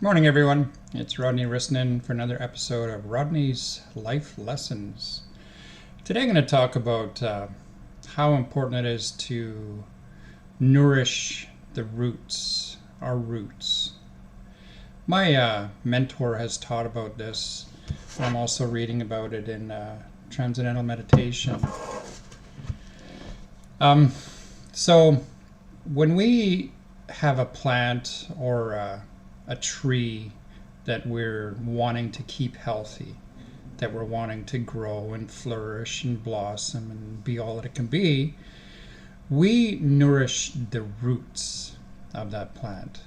Morning, everyone. It's Rodney Rissanen for another episode of Rodney's Life Lessons. Today, I'm going to talk about how important it is to nourish the roots, our roots. My mentor has taught about this. I'm also reading about it in Transcendental Meditation. So, when we have a plant or a tree that we're wanting to keep healthy, that we're wanting to grow and flourish and blossom and be all that it can be, we nourish the roots of that plant.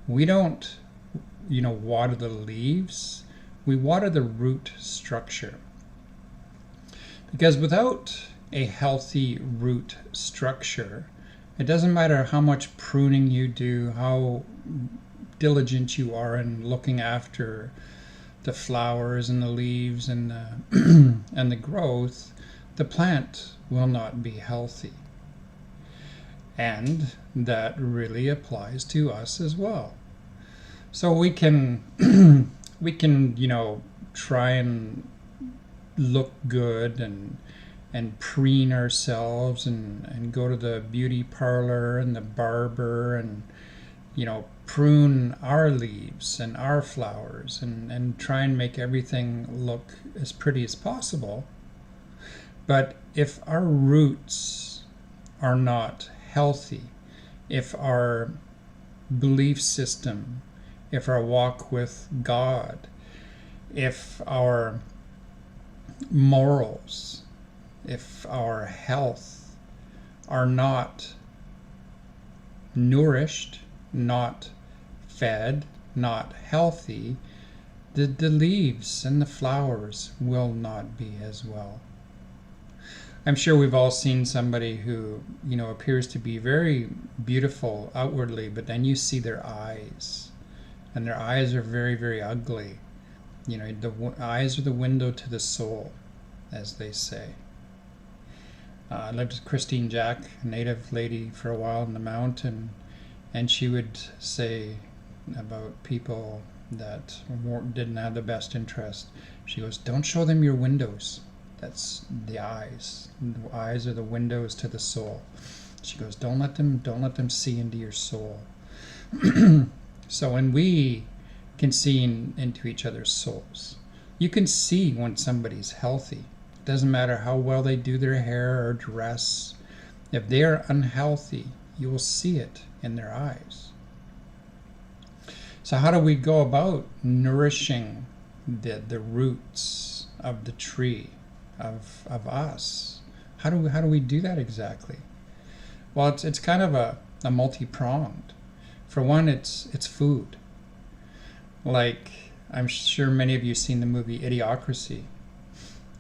We don't, water the leaves. We water the root structure. Because without a healthy root structure, it doesn't matter how much pruning you do, how diligent you are in looking after the flowers and the leaves and the, and the growth, the plant will not be healthy. And that really applies to us as well. So we can try and look good and preen ourselves and go to the beauty parlor and the barber and prune our leaves and our flowers and try and make everything look as pretty as possible. But if our roots are not healthy, if our belief system, if our walk with God, if our morals, if our health are not nourished, not fed, not healthy, the leaves and the flowers will not be as well. I'm sure we've all seen somebody who, appears to be very beautiful outwardly, but then you see their eyes, and their eyes are very, very ugly. The eyes are the window to the soul, as they say. I lived with Christine Jack, a native lady, for a while in the mountain, and she would say about people that didn't have the best interest. She goes, "Don't show them your windows. That's the eyes. The eyes are the windows to the soul." She goes, "Don't let them see into your soul." So when we can see into each other's souls, you can see when somebody's healthy. It doesn't matter how well they do their hair or dress. If they are unhealthy, you will see it in their eyes. So how do we go about nourishing the roots of the tree of us? How do we do that exactly? Well, it's kind of a multi-pronged. For one, it's food. Like, I'm sure many of you have seen the movie Idiocracy,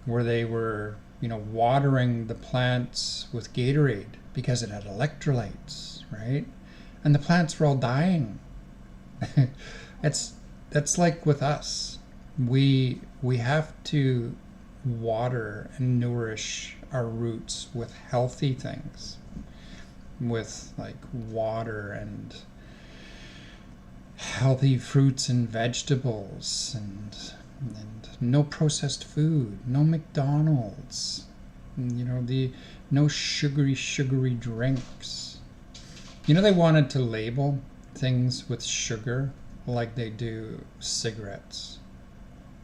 where they were watering the plants with Gatorade because it had electrolytes, right? And the plants were all dying. That's like with us. We have to water and nourish our roots with healthy things, with like water and healthy fruits and vegetables and no processed food, no McDonald's, no sugary drinks. They wanted to label things with sugar like they do cigarettes.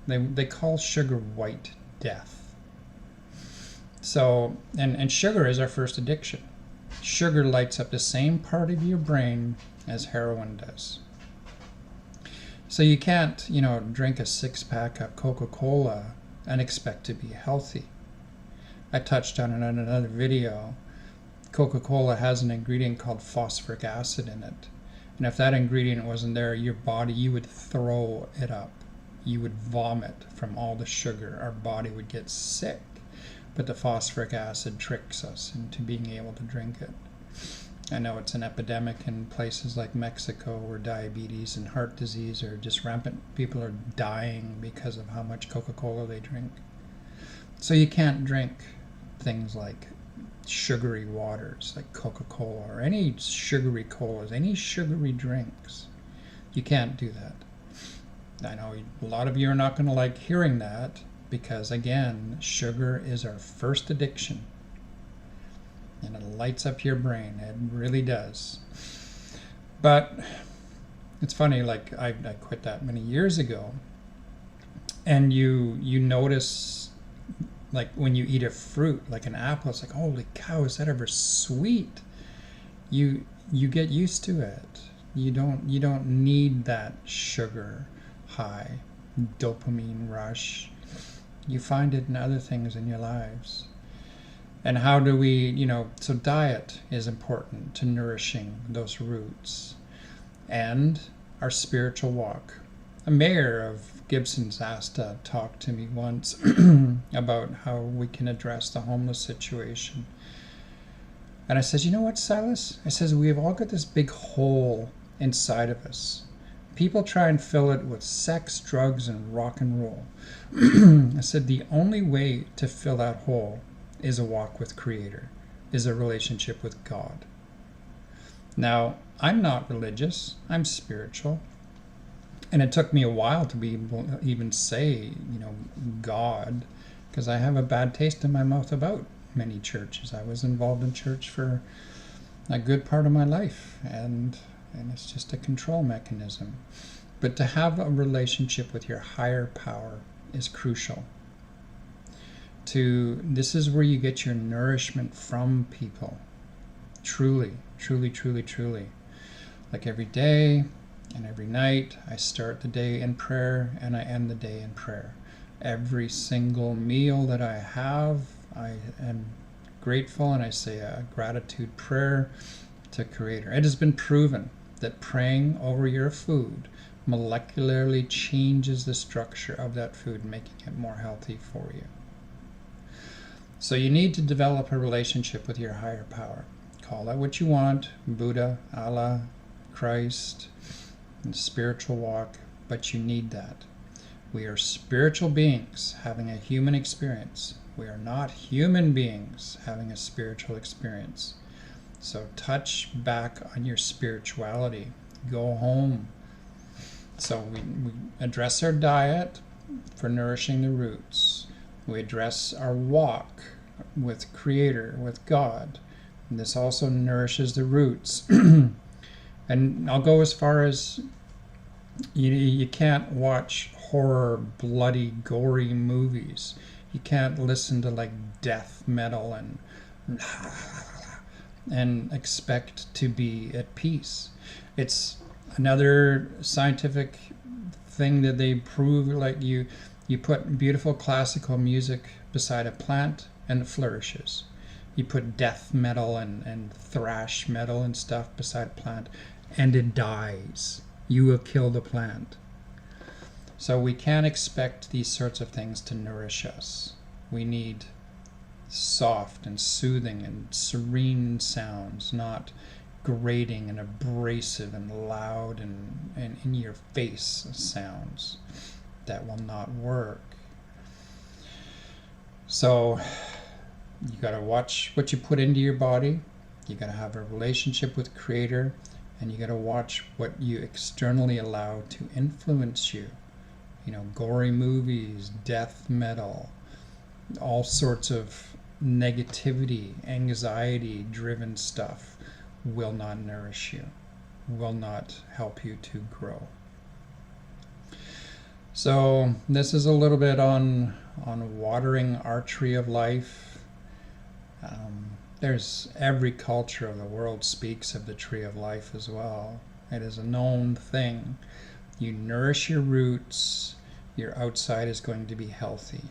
They call sugar white death. So, and sugar is our first addiction. Sugar lights up the same part of your brain as heroin does. So you can't, drink a 6-pack of Coca-Cola and expect to be healthy. I touched on it in another video. Coca-Cola has an ingredient called phosphoric acid in it. And if that ingredient wasn't there, your body, you would throw it up. You would vomit from all the sugar. Our body would get sick. But the phosphoric acid tricks us into being able to drink it. I know it's an epidemic in places like Mexico where diabetes and heart disease are just rampant. People are dying because of how much Coca-Cola they drink. So you can't drink things like sugary waters like Coca-Cola or any sugary colas, any sugary drinks. You can't do that. I know a lot of you are not going to like hearing that because, again, sugar is our first addiction. And it lights up your brain. It really does. But it's funny, like I quit that many years ago. And you notice, like when you eat a fruit, like an apple, it's like, holy cow, is that ever sweet? You get used to it. You don't need that sugar high, dopamine rush. You find it in other things in your lives. And how do we, so diet is important to nourishing those roots. And our spiritual walk. A mayor of Gibson's asked to talk to me once about how we can address the homeless situation. And I says, you know what, Silas? I says, we've all got this big hole inside of us. People try and fill it with sex, drugs, and rock and roll. I said, the only way to fill that hole is a walk with Creator, is a relationship with God. Now, I'm not religious, I'm spiritual. And it took me a while to be able to even say, God, because I have a bad taste in my mouth about many churches. I was involved in church for a good part of my life, and it's just a control mechanism. But to have a relationship with your higher power is crucial. This is where you get your nourishment from people. Truly, truly, truly, truly. Like every day and every night, I start the day in prayer and I end the day in prayer. Every single meal that I have, I am grateful and I say a gratitude prayer to Creator. It has been proven that praying over your food molecularly changes the structure of that food, making it more healthy for you. So you need to develop a relationship with your higher power. Call that what you want, Buddha, Allah, Christ, and spiritual walk, but you need that. We are spiritual beings having a human experience. We are not human beings having a spiritual experience. So touch back on your spirituality. Go home. So we address our diet for nourishing the roots. We address our walk with Creator, with God. And this also nourishes the roots. And I'll go as far as you can't watch horror, bloody, gory movies. You can't listen to like death metal and expect to be at peace. It's another scientific thing that they prove, like you put beautiful classical music beside a plant and it flourishes. You put death metal and thrash metal and stuff beside a plant and it dies. You will kill the plant. So we can't expect these sorts of things to nourish us. We need soft and soothing and serene sounds, not grating and abrasive and loud and in your face sounds. That will not work. So you got to watch what you put into your body. You got to have a relationship with Creator, and you got to watch what you externally allow to influence you. Gory movies, death metal, all sorts of negativity, anxiety driven stuff will not nourish you, will not help you to grow. So this is a little bit on watering our tree of life. There's every culture of the world speaks of the tree of life as well. It is a known thing. You nourish your roots, your outside is going to be healthy.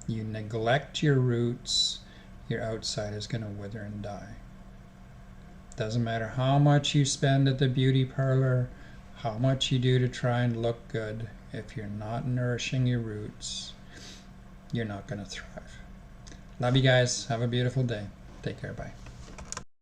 You neglect your roots, your outside is going to wither and die. Doesn't matter how much you spend at the beauty parlor, how much you do to try and look good. If you're not nourishing your roots, you're not going to thrive. Love you guys. Have a beautiful day. Take care. Bye.